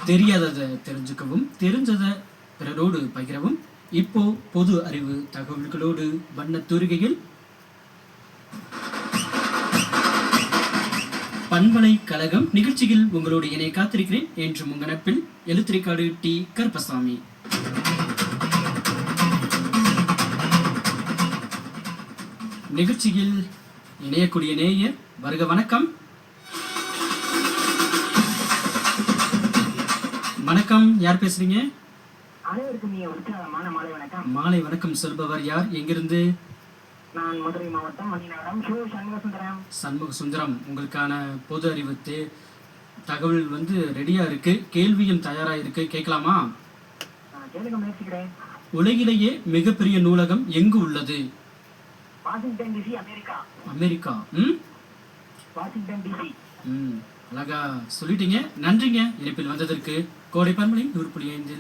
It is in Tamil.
தெரியாததை தெரிஞ்சுக்கவும், தெரிஞ்சதை பிறரோடு பகிரவும். இப்போ பொது அறிவு தகவல்களோடு வண்ணத் தூரிகையில் பண்பலைக்கழகம் நிகழ்ச்சியில் உங்களோடு இணைய காத்திருக்கிறேன். என்றும் உங்கள் நட்பில் எழுத்திரைக்காடு டி. கருப்பசாமி. நிகழ்ச்சியில் இணையக்கூடிய நேயர் வருக. வணக்கம். வணக்கம், யார் பேசுறீங்க? மாலை வணக்கம் சொல்பவர் யார்? எங்கிருந்து? நான் மதுரை மாவட்டம் மணிநகரம் சண்முக சுந்தரம். உங்களுக்கான பொது அறிவு தகவல் ரெடியா இருக்கு, கேள்வியும் தயாரா இருக்கு. கேட்கலாமா? உலகிலேயே மிகப்பெரிய நூலகம் எங்கு உள்ளது? அமெரிக்கா. அழகா சொல்லிட்டீங்க. நன்றிங்க இணைப்பில் வந்ததற்கு. கோடை பண்பலை 100.5